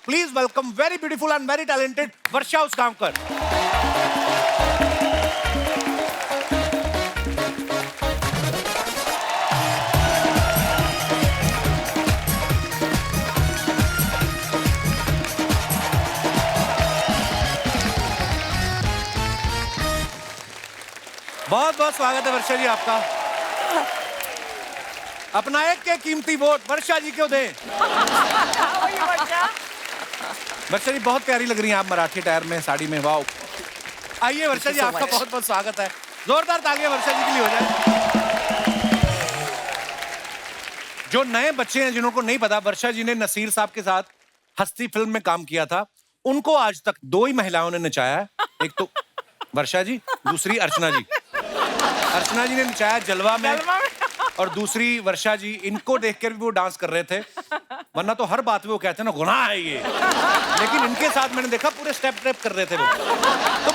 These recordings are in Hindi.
Please welcome very beautiful and very talented Varsha Usgaonkar. बहुत बहुत स्वागत है वर्षा जी आपका। अपना एक के कीमती वोट वर्षा जी को दें। वर्षा जी बहुत प्यारी लग रही हैं आप मराठी टायर में, साड़ी में, वाओ। आइए वर्षा जी आपका बहुत बहुत स्वागत है। जोरदार तालियां वर्षा जी के लिए हो जाए। जो नए बच्चे हैं जिन्हों को नहीं पता, वर्षा जी ने नसीर साहब के साथ हस्ती फिल्म में काम किया था। उनको आज तक 2 ही महिलाओं ने नचाया है, एक तो वर्षा जी, दूसरी अर्चना जी। अर्चना जी ने नचाया जलवा में और दूसरी वर्षा जी। इनको देखकर भी वो डांस कर रहे थे, वरना तो हर बात में वो कहते हैं ना गुनाह है ये, लेकिन इनके साथ मैंने देखा पूरे स्टेप कर रहे थे वो। तो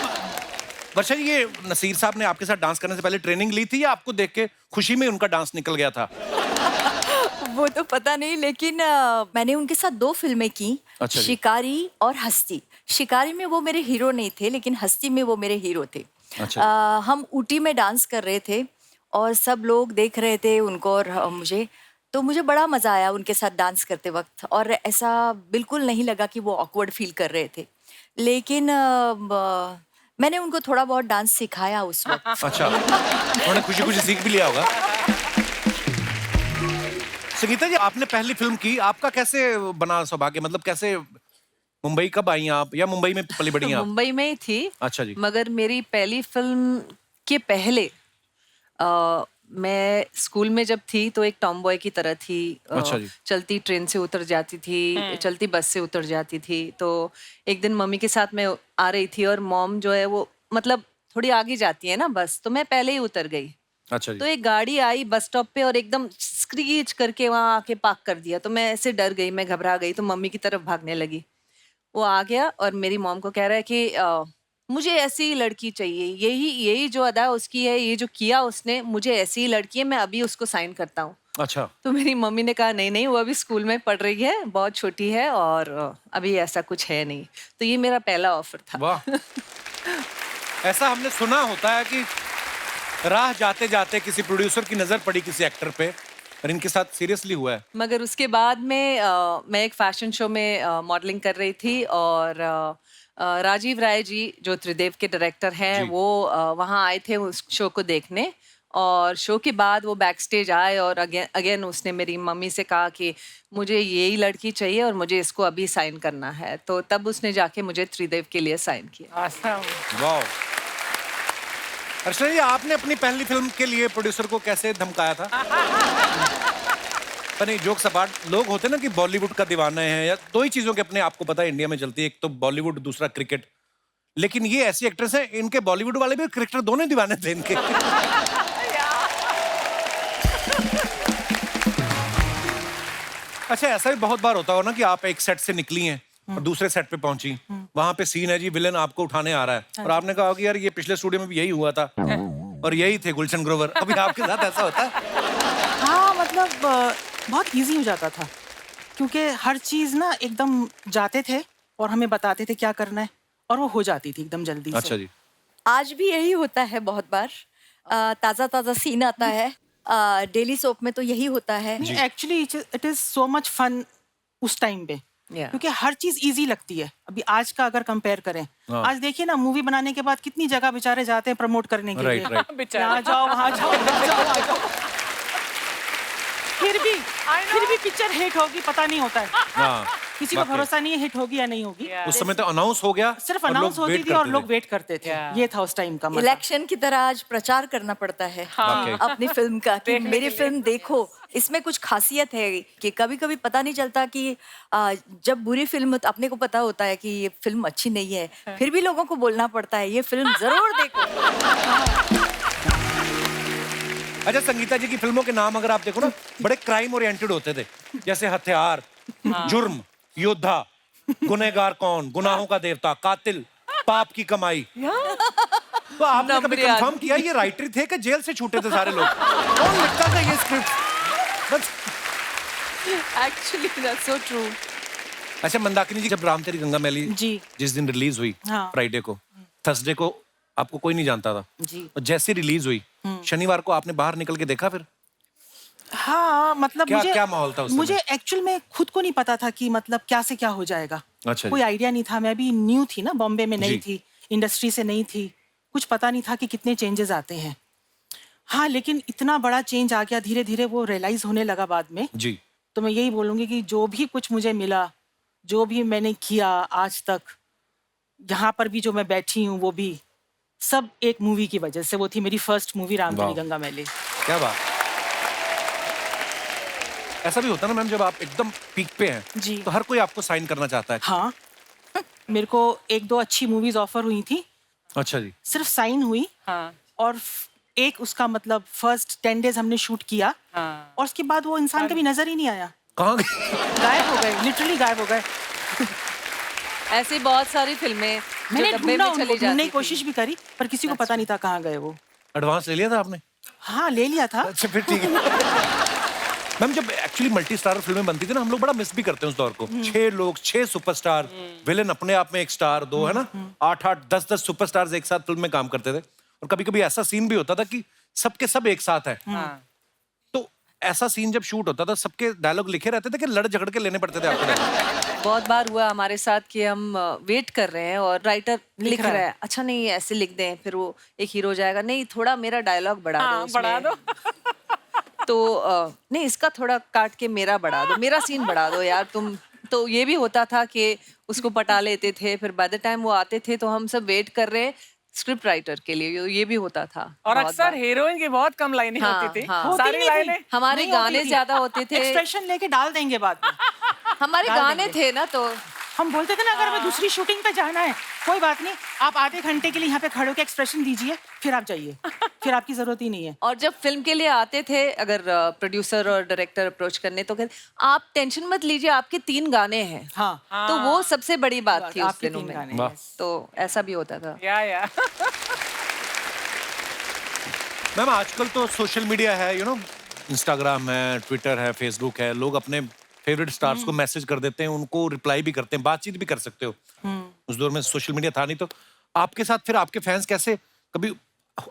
वर्षा जी, ये नसीर साहब ने आपके साथ डांस करने से पहले ट्रेनिंग ली थी या आपको देख के खुशी में उनका डांस निकल गया था? वो तो पता नहीं, लेकिन मैंने उनके साथ 2 फिल्में की। अच्छा जी। शिकारी और हस्ती। शिकारी में वो मेरे हीरो नहीं थे, लेकिन हस्ती में वो मेरे हीरो थे। अच्छा। हम ऊटी में डांस कर रहे थे और सब लोग देख रहे थे उनको और मुझे, तो मुझे बड़ा मजा आया उनके साथ डांस करते वक्त। और ऐसा बिल्कुल नहीं लगा कि वो ऑकवर्ड फील कर रहे थे, लेकिन मैंने उनको थोड़ा बहुत डांस सिखाया उस वक्त। अच्छा, उन्होंने खुशी खुशी सीख भी लिया होगा। संगीता जी, आपने पहली फिल्म की, आपका कैसे बना सौभाग्य? मतलब कैसे, मुंबई कब आई आप या मुंबई में पली बड़ी आप? मुंबई में ही थी। अच्छा जी। मगर मेरी पहली फिल्म के पहले मैं स्कूल में जब थी तो एक टॉम बॉय की तरह थी। अच्छा जी। चलती ट्रेन से उतर जाती थी, चलती बस से उतर जाती थी। तो एक दिन मम्मी के साथ मैं आ रही थी और मॉम जो है वो मतलब थोड़ी आगे जाती है ना बस, तो मैं पहले ही उतर गई। अच्छा जी। तो एक गाड़ी आई बस स्टॉप पे और एकदम स्क्रीच करके वहां आके पार्क कर दिया। तो मैं ऐसे डर गई, मैं घबरा गई, तो मम्मी की तरफ भागने लगी। वो आ गया और मेरी मॉम को कह रहा है कि मुझे ऐसी लड़की चाहिए, यही जो अदा उसकी है, ये जो किया उसने, मुझे ऐसी ही लड़की है, मैं अभी उसको साइन करता हूँ। अच्छा। तो मेरी मम्मी ने कहा नहीं नहीं, वो अभी स्कूल में पढ़ रही है, बहुत छोटी है और अभी ऐसा कुछ है नहीं। तो ये मेरा पहला ऑफर था। वाह। ऐसा हमने सुना होता है कि राह जाते जाते किसी प्रोड्यूसर की नजर पड़ी किसी एक्टर पे, और इनके साथ सीरियसली हुआ है। मगर उसके बाद में मैं एक फैशन शो में मॉडलिंग कर रही थी और राजीव राय जी जो त्रिदेव के डायरेक्टर हैं जी। वो वहाँ आए थे उस शो को देखने। और शो के बाद वो बैक स्टेज आए और अगेन उसने मेरी मम्मी से कहा कि मुझे यही लड़की चाहिए और मुझे इसको अभी साइन करना है। तो तब उसने जाके मुझे त्रिदेव के लिए साइन किया। वाह। अर्चना जी, आपने अपनी पहली फिल्म के लिए प्रोड्यूसर को कैसे धमकाया था? पर नहीं, जोक सपाट, लोग होते ना कि बॉलीवुड का दीवाना है, या 2 ही चीजों के अपने आपको पता है इंडिया में चलती है, एक तो बॉलीवुड, दूसरा क्रिकेट। लेकिन ये ऐसी एक्ट्रेस है, इनके बॉलीवुड वाले भी क्रिकेटर दोनों दीवाने थे इनके। अच्छा, ऐसा भी बहुत बार होता हो ना कि आप एक सेट से निकली हैं और दूसरे सेट पे पहुंची, वहां पे सीन है जी, विलेन आपको उठाने आ रहा है और आपने कहा कि यार ये पिछले स्टूडियो में भी यही हुआ था और यही थे गुलशन ग्रोवर। अभी आपके साथ ऐसा होता है? हाँ, मतलब बहुत इजी हो जाता था, क्योंकि हर चीज ना एकदम जाते थे और हमें बताते थे क्या करना है और वो हो जाती थी एकदम जल्दी से। अच्छा जी। आज भी यही होता है बहुत बार। ताजा ताजा सीन आता है। डेली सोप में तो यही होता है। Actually it is so much fun उस टाइम पे, क्योंकि हर चीज इजी लगती है। अभी आज का अगर कंपेयर करें, आज देखिए ना, मूवी बनाने के बाद कितनी जगह बेचारे जाते हैं प्रमोट करने के लिए। यहाँ जाओ, वहाँ जाओ, वहाँ जाओ, वहाँ जाओ। फिर भी पिक्चर हिट होगी पता नहीं होता है। हाँ, किसी को भरोसा नहीं है हिट होगी या नहीं होगी। उस समय तो अनाउंस हो गया, सिर्फ और लोग अनाउंस होती वेट थी और करते लोग थे। वेट करते थे। ये था उस टाइम का मजा। इलेक्शन की तरह आज प्रचार करना पड़ता है वाकई। अपनी फिल्म का कि मेरी फिल्म देखो। इसमें कुछ खासियत है कि कभी कभी पता नहीं चलता कि जब बुरी फिल्म, अपने को पता होता है कि ये फिल्म अच्छी नहीं है, फिर भी लोगों को बोलना पड़ता है ये फिल्म जरूर देखो। अच्छा, संगीता जी की फिल्मों के नाम अगर आप देखो ना, बड़े क्राइम ओरिएंटेड होते थे, जैसे हथियार, जुर्म, योद्धा, गुनहगार कौन, गुनाहों का देवता, कातिल, पाप की कमाई। तो आपने कभी कंफर्म किया ये राइटर थे कि जेल से छूटे थे सारे लोग? कौन लिखता था ये script? Actually, that's so true. अच्छा मंदाकिनी जी, जब राम तेरी गंगा मैली जी। जिस दिन रिलीज हुई, हाँ। फ्राइडे को, थर्सडे को आपको कोई नहीं जानता था जी। और जैसे रिलीज हुई शनिवार को आपने बाहर निकल के देखा फिर हाँ मतलब क्या क्या माहौल था उस समय? मुझे एक्चुअल में खुद को नहीं पता था कि मतलब क्या से क्या हो जाएगा। अच्छा जी। कोई आइडिया नहीं था, मैं भी न्यू थी ना, बॉम्बे में नहीं जी। थी, इंडस्ट्री से नहीं थी, कुछ पता नहीं था कि कितने चेंजेस आते हैं। हाँ लेकिन इतना बड़ा चेंज आ गया, धीरे धीरे वो रियलाइज होने लगा बाद में। जी। तो मैं यही बोलूँगी कि जो भी कुछ मुझे मिला, जो भी मैंने किया आज तक, यहाँ पर भी जो मैं बैठी हूँ वो भी सब एक मूवी की वजह से। वो थी मेरी फर्स्ट मूवी राम तेरी वाह। गंगा मैली। क्या बात। ऐसा भी होता है ना मैम, जब आप एकदम पीक पे हैं जी। तो हर कोई आपको साइन करना चाहता है। हाँ मेरे को एक दो अच्छी मूवीज ऑफर हुई थी, अच्छा जी। सिर्फ साइन हुई। हाँ और एक उसका मतलब फर्स्ट 10 डेज हमने शूट किया हाँ और उसके बाद वो इंसान कभी नजर ही नहीं आया, कहाँ गए? गायब हो गए, लिटरली गायब हो गए। ऐसी बहुत सारी फिल्में जो मैंने डब्बे ढूंढा में उनको, चली ढूंढने जाती की कोशिश भी करी पर किसी को पता नहीं था कहाँ गए वो। एडवांस ले लिया था आपने? हाँ ले लिया था। अच्छा फिर ठीक है। मैम जब एक्चुअली मल्टी स्टारर फिल्में बनती थी ना, हम लोग बड़ा मिस भी करते हैं उस दौर को। 6 लोग, 6 सुपरस्टार, विलेन अपने आप में एक स्टार, 2 है ना, 8-8, 10-10 सुपरस्टार्स एक साथ फिल्म में काम करते थे। और कभी-कभी ऐसा सीन भी होता था कि सबके सब एक साथ है। हाँ। तो ऐसा सीन जब शूट होता था, सबके डायलॉग लिखे रहते थे कि लड़ झगड़ के लेने पड़ते थे आपको dialogue? बहुत बार हुआ हमारे साथ कि हम वेट कर रहे हैं और राइटर लिख रहा रहा है। है, अच्छा नहीं ऐसे लिख दें, फिर वो एक हीरो जाएगा, नहीं थोड़ा मेरा डायलॉग बढ़ा दो उसमें। बढ़ा दो। तो नहीं इसका थोड़ा काट के मेरा बढ़ा दो, मेरा सीन बढ़ा दो यार तुम। तो ये भी होता था कि उसको पटा लेते थे, फिर बाय द टाइम वो आते थे तो हम सब वेट कर रहे हैं स्क्रिप्ट राइटर के लिए, ये भी होता था। और बहुत अक्सर बार। हीरोइन की बहुत कम लाइनें हाँ, होती थी। हाँ। सारी लाइनें हमारे नहीं होती गाने थी। ज्यादा होते थे, एक्सप्रेशन लेके डाल देंगे बाद में। हमारे डाल गाने देंगे। थे ना, तो हम बोलते थे ना अगर हमें दूसरी शूटिंग पे जाना है कोई बात नहीं, आप आधे घंटे के लिए यहाँ पे खड़े होकर एक्सप्रेशन दीजिए, फिर आप जाइए, फिर आपकी जरूरत ही नहीं है। और जब फिल्म के लिए आते थे अगर प्रोड्यूसर और डायरेक्टर अप्रोच करने, तो कहते आप टेंशन मत लीजिए, आपके 3 गाने हैं। हाँ तो वो सबसे बड़ी बात थी उस आपके दिनों 3 में। गाने वाह। हैं। तो ऐसा भी होता था। या मैम आजकल तो सोशल मीडिया है, इंस्टाग्राम है, ट्विटर है, फेसबुक है, लोग अपने फेवरेट स्टार्स को मैसेज कर देते हैं, उनको रिप्लाई भी करते हैं, बातचीत भी कर सकते हो। उस दौर में सोशल मीडिया था नहीं, तो आपके साथ फिर आपके फैंस कैसे, कभी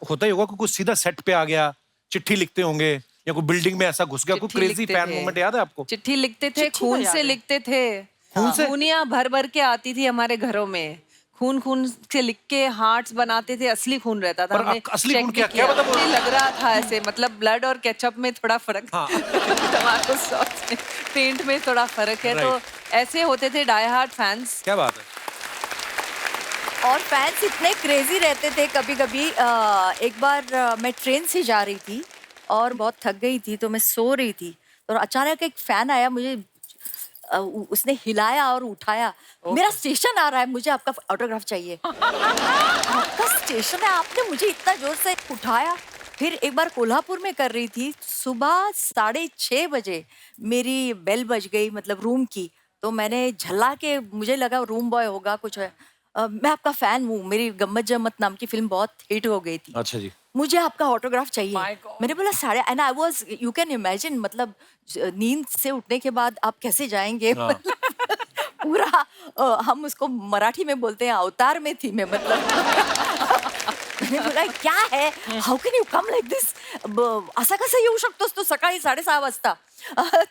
होता ही होगा कि कुछ सीधा सेट पे आ गया, चिट्ठी लिखते होंगे या कोई बिल्डिंग में ऐसा घुस गया, कोई चिट्ठी क्रेजी लिखते फैन थे। मोमेंट याद है आपको? चिट्ठी लिखते थे, चिट्ठी तो खून याद से है। लिखते थे, खून से? खूनियां भर भर के आती थी हमारे घरों में, खून खून से लिख के हार्ट्स बनाते थे, असली खून रहता था। पर हमने असली check खून भी क्या- क्या किया। मतलब वो- मुझे लग रहा था ऐसे, मतलब ब्लड और केचप में थोड़ा फर्क, हाँ। टमाटो सॉस में, पेंट में थोड़ा फर्क है। तो ऐसे होते थे डाई हार्ड फैंस। क्या बात है। और फैंस इतने क्रेजी रहते थे। कभी कभी एक बार मैं ट्रेन से जा रही थी और बहुत थक गई थी, तो मैं सो रही थी, और अचानक एक फैन आया, मुझे उसने हिलाया और उठाया, मेरा स्टेशन आ रहा है, मुझे आपका ऑटोग्राफ चाहिए। आपका स्टेशन है, आपने मुझे इतना जोर से उठाया। फिर एक बार कोल्हापुर में कर रही थी, सुबह 6:30 बजे मेरी बेल बज गई, मतलब रूम की। तो मैंने झल्ला के, मुझे लगा रूम बॉय होगा कुछ है, मैं आपका फैन हूँ, मेरी गम्मत जम्मत नाम की फिल्म बहुत हिट हो गई थी, अच्छा जी। मुझे आपका ऑटोग्राफ चाहिए। My God. मैंने बोला and I was, you can imagine, मतलब नींद से उठने के बाद आप कैसे जाएंगे। हाँ। पूरा हम उसको मराठी में बोलते हैं, अवतार में थी मैं, मतलब मैंने बोला क्या है, how can you come like this, असा कसं येऊ शकतोस तू सकाळी 6:30 वाजता।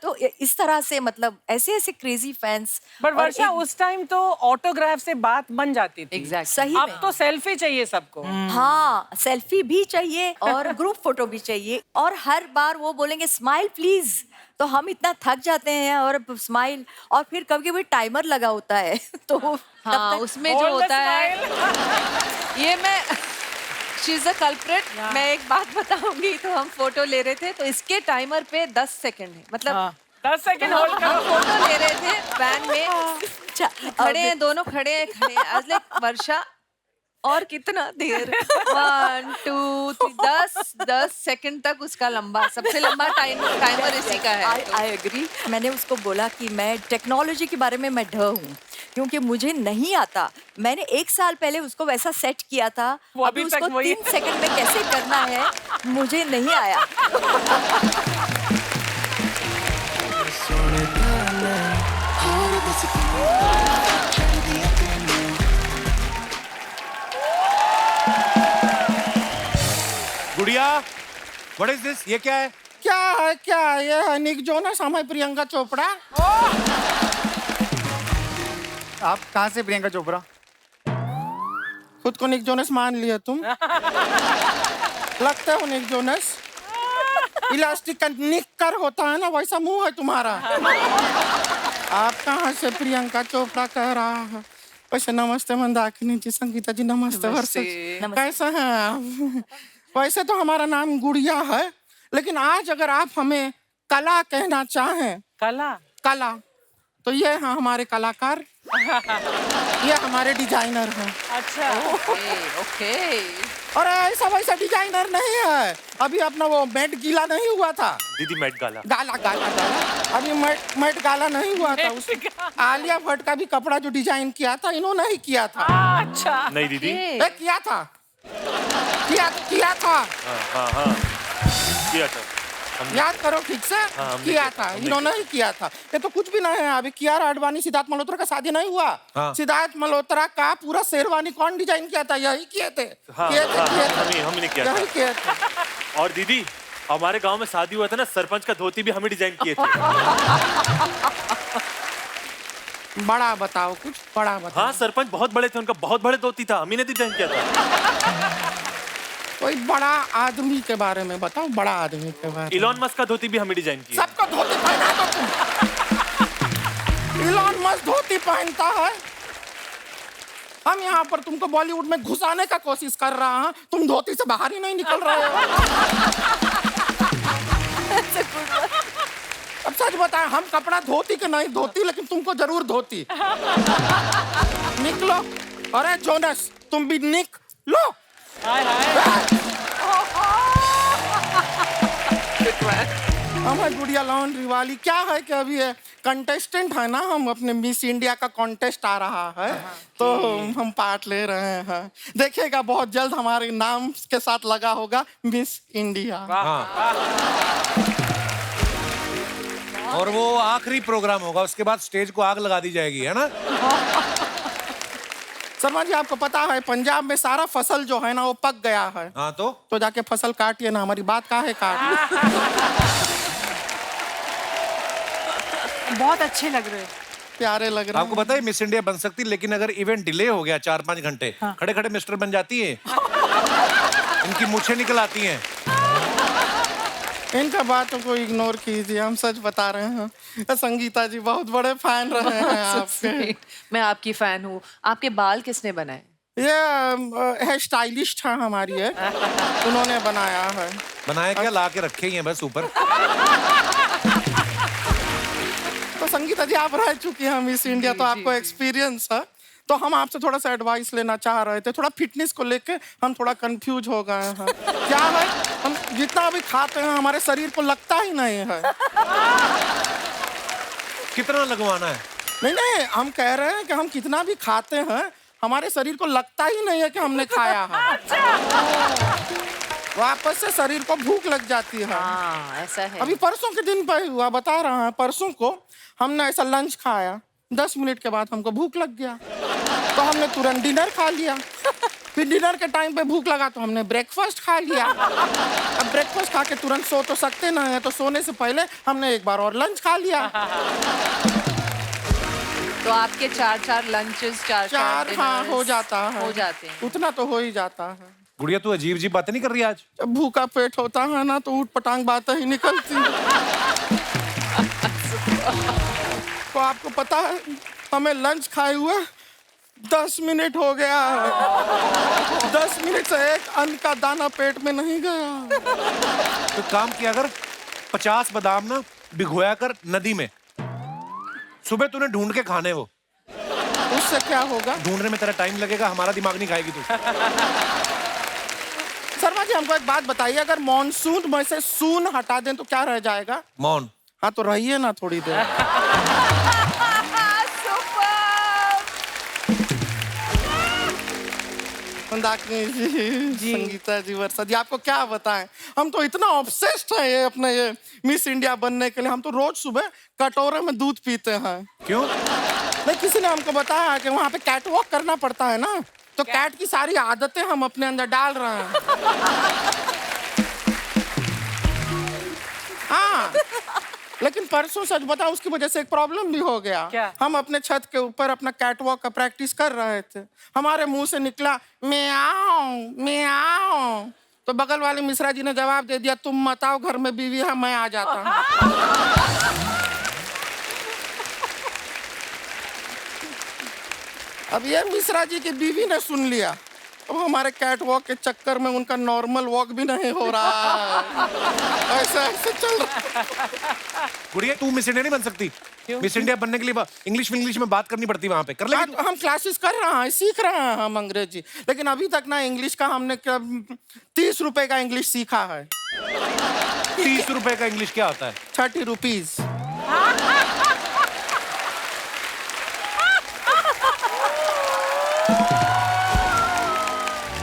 तो इस तरह से, मतलब ऐसे ऐसे क्रेजी फैंस। बट वर्षा उस टाइम तो ऑटोग्राफ से बात बन जाती थी। Exactly. सही अब में। तो सेल्फी चाहिए सबको। हाँ, सेल्फी भी चाहिए और ग्रुप फोटो भी चाहिए, और हर बार वो बोलेंगे स्माइल प्लीज, तो हम इतना थक जाते हैं, और स्माइल, और फिर कभी कभी टाइमर लगा होता है, तो हाँ, उसमें जो Hold the होता है, smile. ये मैं शी इज अ कल्प्रिट। मैं एक बात बताऊंगी, तो हम फोटो ले रहे थे, तो इसके टाइमर पे 10 सेकंड है, मतलब हाँ। 10 सेकंड होल्ड हम करो। फोटो ले रहे थे वैन में, अच्छा, खड़े हैं दोनों, खड़े हैं वर्षा, और कितना देर, 1 2 3 10 सेकंड तक उसका लंबा, सबसे लंबा टाइमर इसी का है। I agree. मैंने उसको बोला कि मैं टेक्नोलॉजी के बारे में मैं ढ हूँ, क्योंकि मुझे नहीं आता। मैंने 1 साल पहले उसको वैसा सेट किया था, वो अभी अभी तक उसको वही 3 सेकंड में कैसे करना है मुझे नहीं आया। सोने ताले, हर बस गुड़िया, व्हाट इज दिस? ये क्या है? क्या है ये है निक जोनस, हम है प्रियंका चोपड़ा। आप कहाँ से प्रियंका चोपड़ा? खुद को निक जोनस मान लिया तुम? लगते हो निक जोनस। इलास्टिक का निक्कर होता है ना, वैसा मुंह है तुम्हारा। आप कहाँ से प्रियंका चोपड़ा कह रहा है? वैसे नमस्ते मंदाकिनी जी, संगीता जी नमस्ते। वर्षा जी कैसे हैं आप? वैसे तो हमारा नाम गुड़िया है, लेकिन आज अगर आप हमें कला कहना चाहें, कला, तो ये हैं हमारे कलाकार, ये हमारे डिजाइनर हैं। अच्छा, ओके। और ऐसा वैसा डिजाइनर नहीं है। अभी अपना वो मेट गीला नहीं हुआ था दीदी, मेट गाला गाला अभी मेट गाला नहीं हुआ था। उस आलिया भट्ट का भी कपड़ा जो डिजाइन किया था इन्होंने ही किया था। अच्छा। नहीं दीदी, किया था। हाँ किया था। याद करो ठीक से। किया था, इन्होंने ही किया था। ये तो कुछ भी नहीं है। अभी कियारा आडवाणी सिद्धार्थ मल्होत्रा का शादी नहीं हुआ। सिद्धार्थ मल्होत्रा का पूरा शेरवानी कौन डिजाइन किया था? यही किए थे। हमने किया यही किए थे। और दीदी, हमारे गांव में शादी हुआ था ना, सरपंच का धोती भी हमें डिजाइन किए थे। बड़ा बताओ, कुछ बड़ा बताओ। हाँ, सरपंच बहुत बड़े थे, उनका बहुत बड़े धोती था, हमी ने डिजाइन किया था। कोई बड़ा आदमी के बारे में बताओ, बड़ा आदमी के बारे में। इलॉन मस्क का धोती भी हमें डिजाइन किया। सबको धोती पहना दो तुम। इलॉन मस्क धोती पहनता है। हम यहाँ पर तुमको बॉलीवुड में घुसाने का कोशिश कर रहा हैं, तुम धोती से बाहर ही नहीं निकल रहे हो। अब सच बताएं, हम कपड़ा धोती के नहीं धोती, लेकिन तुमको जरूर धोती। निकलो। अरे जोनस, तुम भी निक लो। हमें गुड़िया लॉन्ड्री वाली क्या है कि अभी ये कंटेस्टेंट है ना, हम अपने मिस इंडिया का कॉन्टेस्ट आ रहा है, तो हम पार्ट ले रहे हैं। देखिएगा बहुत जल्द हमारे नाम के साथ लगा होगा मिस इंडिया। और वो आखिरी प्रोग्राम होगा, उसके बाद स्टेज को आग लगा दी जाएगी, है ना? शर्मा जी, आपको पता है पंजाब में सारा फसल जो है ना वो पक गया है। हाँ, तो जाके फसल काटिए ना, हमारी बात काहे काट। बहुत अच्छे लग रहे हैं, प्यारे लग रहे हैं। आपको पता है मिस इंडिया बन सकती, लेकिन अगर इवेंट डिले हो गया 4-5 घंटे, खड़े खड़े मिस्टर बन जाती है। इनकी मूछें निकल आती हैं। इनका बातों को इग्नोर कीजिए, हम सच बता रहे हैं। संगीता जी बहुत बड़े फैन रहे हैं आपके। मैं आपकी फैन हूँ। आपके बाल किसने बनाए? ये है स्टाइलिस्ट है हमारी है, उन्होंने बनाया है। बनाया क्या, ला के रखे ही हैं बस ऊपर। तो संगीता जी, आप रह चुकी हैं मिस इंडिया, तो आपको एक्सपीरियंस है। तो हम आपसे थोड़ा सा एडवाइस लेना चाह रहे थे। थोड़ा फिटनेस को लेके हम थोड़ा कंफ्यूज हो गए हैं। क्या है, हम जितना भी खाते हैं हमारे शरीर को लगता ही नहीं है। कितना लगवाना है? नहीं, हम कह रहे हैं कि हम कितना भी खाते हैं हमारे शरीर को लगता ही नहीं है कि हमने खाया है। वापस से शरीर को भूख लग जाती है। ऐसा है। अभी परसों के दिन पे हुआ, बता रहा है। परसों को हमने ऐसा लंच खाया, 10 मिनट के बाद हमको भूख लग गया, तो हमने तुरंत डिनर खा लिया। फिर डिनर के टाइम पे भूख लगा तो हमने ब्रेकफास्ट खा लिया। अब ब्रेकफास्ट खा के तुरंत सो तो सकते नहीं है, तो सोने से पहले हमने एक बार और लंच खा लिया। तो आपके 4 लंचेस, 4 हाँ हो जाता है, हो जाते हैं। उतना तो हो ही जाता है। गुड़िया, तू अजीब अजीब बातें नहीं कर रही आज? जब भूखा पेट होता है ना तो ऊट पटांग बातें ही निकलती हैं। तो आपको पता है, हमें लंच खाए हुए 10 मिनट हो गया है। 10 मिनट से एक अन्न का दाना पेट में नहीं गया। तो काम किया कर, 50 बादाम ना भिगोया कर नदी में, सुबह तूने ढूंढ के खाने वो। उससे क्या होगा? ढूंढने में तेरा टाइम लगेगा, हमारा दिमाग नहीं खाएगी तू। शर्मा जी, हमको एक बात बताइए, अगर मॉनसून में से सून हटा दें तो क्या रह जाएगा? मौन। हाँ, तो रहिए ना थोड़ी देर। मंदाकिनी जी, संगीता जी, वर्षा जी, आपको क्या बताएं, हम तो इतना ऑब्सेस्ड है ये अपने ये मिस इंडिया बनने के लिए। हम तो रोज सुबह कटोरे में दूध पीते हैं। क्यों? नहीं, किसी ने हमको बताया कि वहाँ पे कैट वॉक करना पड़ता है ना, तो कैट की सारी आदतें हम अपने अंदर डाल रहे हैं। हाँ, लेकिन परसों सच बताओ उसकी वजह से एक प्रॉब्लम भी हो गया। क्या? हम अपने छत के ऊपर अपना कैट वॉक का प्रैक्टिस कर रहे थे, हमारे मुंह से निकला म्याऊं म्याऊं, तो बगल वाले मिश्रा जी ने जवाब दे दिया, तुम मत आओ, घर में बीवी है, मैं आ जाता हूँ। अब ये मिश्रा जी की बीवी ने सुन लिया, अब हमारे कैट वॉक के चक्कर में उनका नॉर्मल वॉक भी नहीं हो रहा है। ऐसे ऐसे चल रहा है। गुड़िया तू मिस इंडिया नहीं बन सकती। मिस इंडिया बनने के लिए इंग्लिश में बात करनी पड़ती है वहां पे। कर लेगी तू? हम क्लासेस कर रहे हैं, सीख रहे हैं हम अंग्रेजी, लेकिन अभी तक ना इंग्लिश का हमने 30 रुपए का इंग्लिश सीखा है। 30 रुपए का इंग्लिश क्या होता है? 30 रुपीज।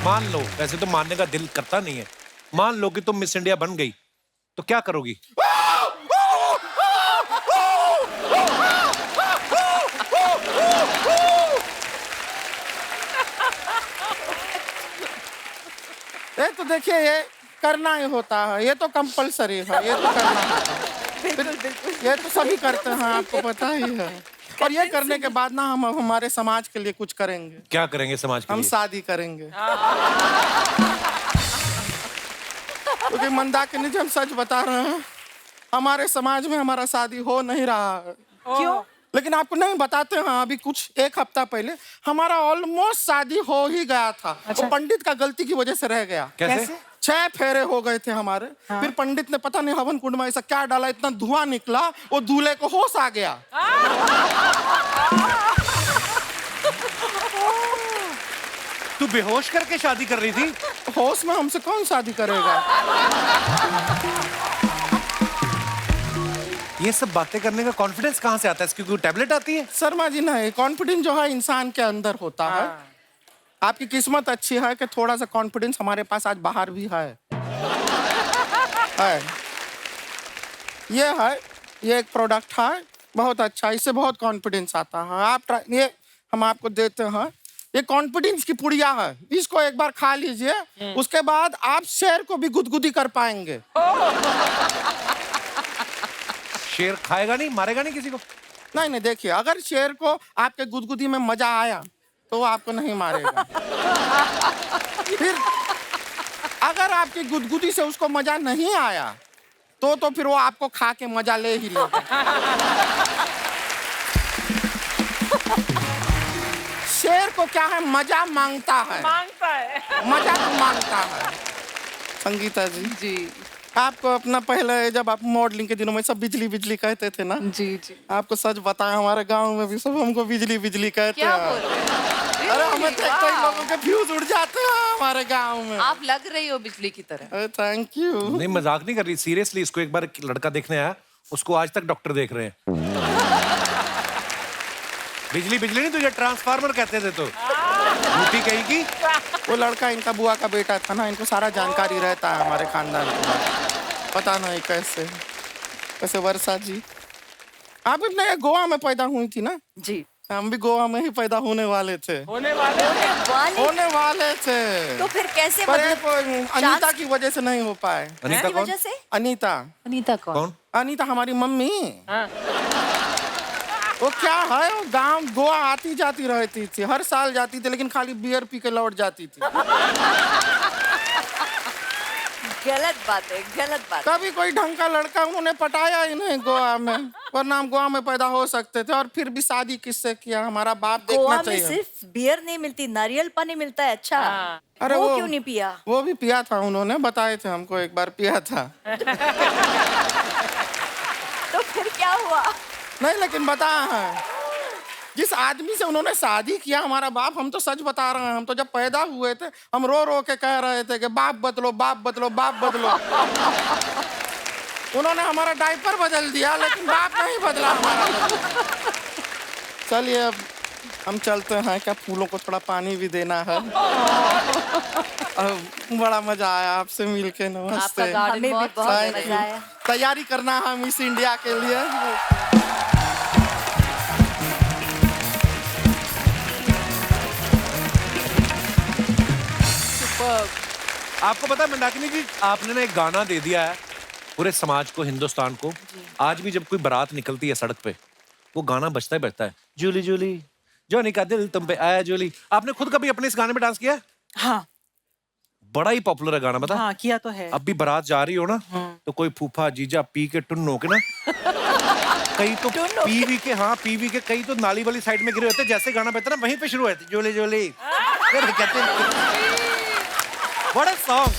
मान लो, वैसे तो मानने का दिल करता नहीं है, मान लो कि तुम मिस इंडिया बन गई तो क्या करोगी? ये तो देखिए, ये करना ही होता है, ये तो कंपलसरी है, ये तो करना होता है। बिल्कुल, ये तो सभी करते हैं, आपको पता ही है। और ये करने के बाद ना हम हमारे समाज के लिए कुछ करेंगे। क्या करेंगे समाज के हम लिए? शादी करेंगे। क्योंकि मंदाकिनी जी, हम सच बता रहे हैं, हमारे समाज में हमारा शादी हो नहीं रहा है। क्यों? लेकिन आपको नहीं बताते हैं, अभी कुछ 1 हफ्ता पहले हमारा ऑलमोस्ट शादी हो ही गया था। अच्छा। वो पंडित का गलती की वजह से रह गया। कैसे? 6 फेरे हो गए थे हमारे। फिर पंडित ने पता नहीं हवन कुंड में ऐसा क्या डाला, इतना धुआं निकला, वो दूल्हे को होश आ गया। तू बेहोश करके शादी कर रही थी? होश में हमसे कौन शादी करेगा? ये सब बातें करने का कॉन्फिडेंस कहाँ से आता है? इसकी कोई टैबलेट आती है? शर्मा जी, नहीं, कॉन्फिडेंस जो है इंसान के अंदर होता है। आपकी किस्मत अच्छी है कि थोड़ा सा कॉन्फिडेंस हमारे पास आज बाहर भी है। ये एक प्रोडक्ट है, बहुत अच्छा, इससे बहुत कॉन्फिडेंस आता है। आप ये हम आपको देते हैं, ये कॉन्फिडेंस की पुड़िया है, इसको एक बार खा लीजिए, उसके बाद आप शेर को भी गुदगुदी कर पाएंगे। शेर खाएगा नहीं, मारेगा नहीं किसी को? नहीं नहीं, देखिए, अगर शेर को आपके गुदगुदी में मजा आया तो वो आपको नहीं मारेगा। फिर अगर आपकी गुदगुदी से उसको मजा नहीं आया तो फिर वो आपको खा के मजा ले ही लेगा। शेर को क्या है, मजा मांगता है, मजा तो मांगता है। संगीता जी, जी आपको अपना पहले, जब आप मॉडलिंग के दिनों में सब बिजली बिजली कहते थे ना, जी जी, आपको सच बताएं, हमारे गांव में भी सब हमको बिजली बिजली कहते क्या हैं। बोल रहे हैं? अरे हमें Really? देखते ही Wow. लोगों के फ्यूज उड़ जाते हैं हमारे गांव में। आप लग रही हो बिजली की तरह। Thank you. नहीं, मजाक नहीं कर रही, सीरियसली। इसको एक बार एक लड़का देखने आया, उसको आज तक डॉक्टर देख रहे हैं। बिजली बिजली नहीं, तुझे ट्रांसफार्मर कहते थे तो झूठी कहीं की। वो लड़का इनका बुआ का बेटा था ना, इनको सारा जानकारी रहता है हमारे खानदान के बारे में। पता नहीं कैसे कैसे। वर्षा जी, आप भी नहीं गोवा में पैदा हुई थी ना? जी। हम भी गोवा में ही पैदा होने वाले थे। होने वाले होने वाले थे, तो फिर कैसे पर मतलब एक अनीता की वजह से नहीं हो पाए। अनीता की कौन? वजह से? अनीता, अनीता कौन? कौन? अनीता हमारी मम्मी। वो क्या है, वो गांव गोवा आती जाती रहती थी, हर साल जाती थी, लेकिन खाली बियर पी के लौट जाती थी। गलत बात है, गलत बात। कभी कोई ढंग का लड़का उन्होंने पटाया ही नहीं गोवा में, वरना हम गोवा में पैदा हो सकते थे। और फिर भी शादी किससे किया, हमारा बाप गोवा देखना में चाहिए। सिर्फ बियर नहीं मिलती, नारियल पानी मिलता है। अच्छा, अरे वो क्यों नहीं पिया? वो भी पिया था, उन्होंने बताए थे हमको, एक बार पिया था। तो फिर क्या हुआ? नहीं, लेकिन बताया है, जिस आदमी से उन्होंने शादी किया हमारा बाप, हम तो सच बता रहे हैं, हम तो जब पैदा हुए थे हम रो रो के कह रहे थे कि बाप बदलो, बाप बदलो, बाप बदलो। उन्होंने हमारा डायपर बदल दिया, लेकिन बाप नहीं बदला हमारा। चलिए अब हम चलते हैं, क्या फूलों को थोड़ा पानी भी देना है। बड़ा मजा आया आपसे मिलके, आपका नमस्ते। गार्डन हमें भी बहुत बहुत Thank मजा you. आया। तैयारी करना है मिस इंडिया के लिए। आपको पता है मंदाकिनी जी, आपने ना एक गाना दे दिया है पूरे समाज को, हिंदुस्तान को। आज भी जब कोई बारात निकलती है सड़क पे, वो गाना बजता ही बजता है, जूली जूली जॉनी का दिल तुम पे आया जूली। आपने खुद कभी अपने इस गाने में डांस किया है? हाँ बड़ा ही पॉपुलर है गाना, बता। हाँ किया तो है। अब भी बारात जा रही हो ना, तो कोई फूफा जीजा पी के टुन्न हो के ना, कई तो पीवी के, हाँ पीवी के, कई तो नाली वाली साइड में गिरे होते, जैसे गाना बजता ना वहीं पे शुरू होते, जोले जोले कहते बड़ा सॉन्ग।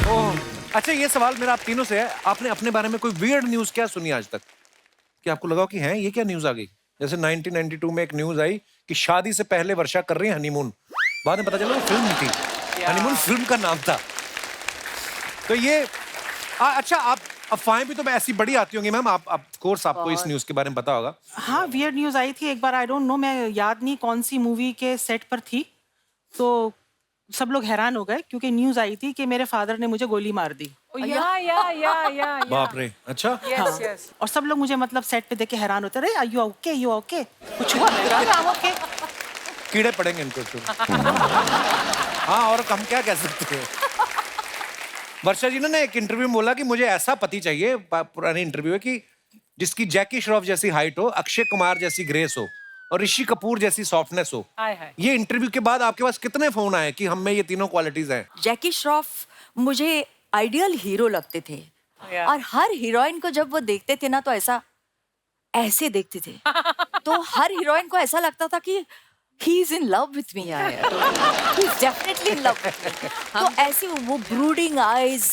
ओह अच्छा, ये सवाल मेरा आप तीनों से है, आपने अपने बारे में कोई वियर्ड न्यूज क्या सुनी आज तक कि आपको लगा कि हैं ये क्या न्यूज आ गई? जैसे 1992 में एक न्यूज आई कि शादी से पहले वर्षा कर रही है हनीमून, बाद में पता चला वो फिल्म थी, हनीमून फिल्म का नाम था। तो ये अच्छा, आप अफवाहें भी तो ऐसी बड़ी आती होंगी मैम, आप ऑफ कोर्स आपको इस न्यूज के बारे में पता होगा। हाँ वियर्ड न्यूज आई थी एक बार, आई डोंट नो, मैं याद नहीं कौन सी मूवी के सेट पर थी, तो सब लोग हैरान हो गए क्योंकि न्यूज आई थी कि मेरे फादर ने मुझे गोली मार दी। या बाप रे, अच्छा। Yes yes. और सब लोग मुझे मतलब सेट पे देख के हैरान होते रहे, यू ओके यू ओके, कुछ हुआ? ओके, कीड़े पड़ेंगे इनको तो। हाँ, और हम क्या कह सकते हैं। वर्षा जी ने एक इंटरव्यू में बोला कि मुझे ऐसा पति चाहिए, पुरानी इंटरव्यू है, कि जिसकी जैकी श्रॉफ जैसी हाइट हो, अक्षय कुमार जैसी ग्रेस हो और ऋषि कपूर जैसी सॉफ्टनेस हो। ये इंटरव्यू के बाद आपके पास कितने फोन आए कि हम में ये तीनों क्वालिटीज हैं? जैकी श्रॉफ मुझे आइडियल हीरो लगते थे, और हर हीरोइन को जब वो देखते थे ना तो ऐसे देखते थे, तो हर हीरोइन को ऐसा लगता था कि he is in love with me, he is definitely in love with me। तो ऐसे वो brooding eyes,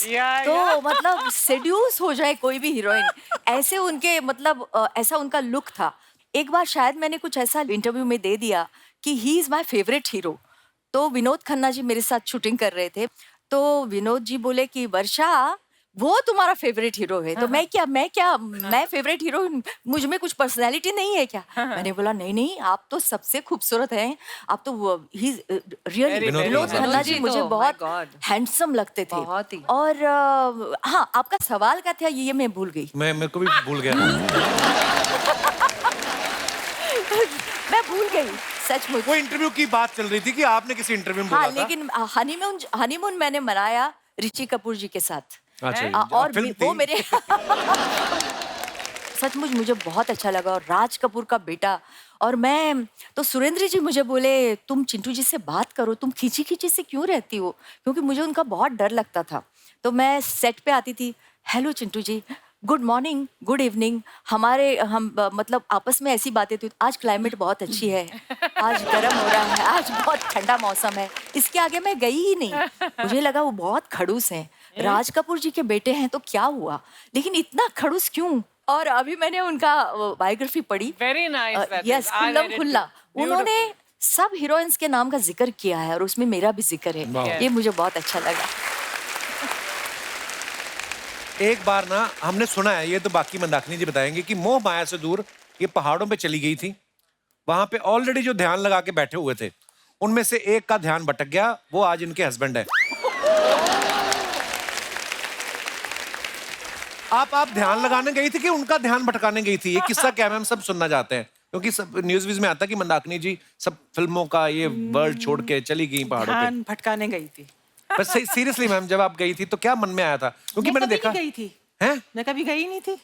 तो मतलब seduce हो जाए कोई भी हीरोइन, ऐसे उनके मतलब ऐसा उनका लुक था। एक बार शायद मैंने कुछ ऐसा इंटरव्यू में दे दिया कि he is my favourite hero, तो विनोद खन्ना जी मेरे साथ शूटिंग कर रहे थे, तो विनोद जी बोले कि वर्षा वो तुम्हारा फेवरेट हीरो है, तो मैं फेवरेट हीरो, मुझ में कुछ पर्सनालिटी नहीं है क्या? मैंने बोला नहीं, आप तो सबसे खूबसूरत हैं, आप तो रियली विनोद खन्ना जी मुझे बहुत हैंडसम लगते थे। और हाँ, आपका सवाल क्या था ये मैं भूल गई। मेरे को भी भूल गया। मैं भूल गई सचमुच। वो इंटरव्यू की बात चल रही थी कि आपने किसी इंटरव्यू में हाँ, बोला था। लेकिन हनीमून मैंने मनाया ऋषि कपूर जी के साथ। अच्छा, और वो मेरे सचमुच मुझे बहुत अच्छा लगा, और राज कपूर का बेटा। और मैं तो सुरेंद्र जी मुझे बोले तुम चिंटू जी से बात करो, तुम खींची खींची से क्यों रहती हो, क्योंकि मुझे उनका बहुत डर लगता था। तो मैं सेट पे आती थी, हेलो चिंटू जी, गुड मॉर्निंग, गुड इवनिंग, हम मतलब आपस में ऐसी बातें थी। आज क्लाइमेट बहुत अच्छी है, आज गर्म हो रहा है, आज बहुत ठंडा मौसम है। इसके आगे मैं गई ही नहीं, मुझे लगा वो बहुत खड़ूस हैं, राज कपूर जी के बेटे हैं तो क्या हुआ, लेकिन इतना खड़ूस क्यों? और अभी मैंने उनका बायोग्राफी पढ़ी, वेरी नाइस, यस, खुल्ला। उन्होंने सब हीरोइंस के नाम का जिक्र किया है और उसमें मेरा भी जिक्र है, ये मुझे बहुत अच्छा लगा। एक बार ना हमने सुना है, ये तो बाकी मंदाकिनी जी बताएंगे, कि मोह माया से दूर ये पहाड़ों पे चली गई थी, वहां पे ऑलरेडी जो ध्यान लगा के बैठे हुए थे उनमें से एक का ध्यान भटक गया, वो आज इनके हस्बैंड है। आप ध्यान लगाने गई थी कि उनका ध्यान भटकाने गई थी? ये किस्सा क्या है, हम सब सुनना चाहते हैं, क्योंकि सब न्यूज में आता है कि मंदाकिनी जी सब फिल्मों का ये वर्ल्ड छोड़ के चली गई पहाड़ों पे। ध्यान भटकाने गई थी। पर सीरियसली मैम, जब आप गई थी तो क्या मन में आया था? क्योंकि मैंने देखा गई थी, हैं? मैं कभी गई नहीं थी।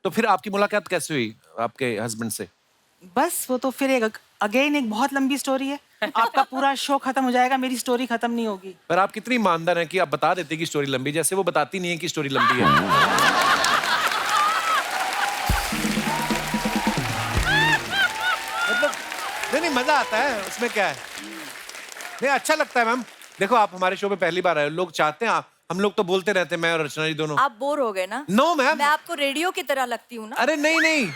तो फिर आपकी मुलाकात कैसे हुई आपके हस्बैंड से? बस वो तो फिर एक बहुत लंबी स्टोरी है, आपका पूरा शो खत्म हो जाएगा, मेरी स्टोरी खत्म नहीं होगी। पर आप कितनी ईमानदार हैं कि आप बता देते कि स्टोरी लंबी, जैसे वो बताती नहीं है कि स्टोरी लंबी है। मतलब नहीं, मजा आता है उसमें, क्या है, नहीं अच्छा लगता है मैम। देखो आप हमारे शो पे पहली बार आए, लोग चाहते हैं, हम लोग तो बोलते रहते हैं, मैं और रचना जी दोनों। आप बोर हो गए ना? नो मैम, मैं आपको रेडियो की तरह लगती हूँ ना? अरे नहीं,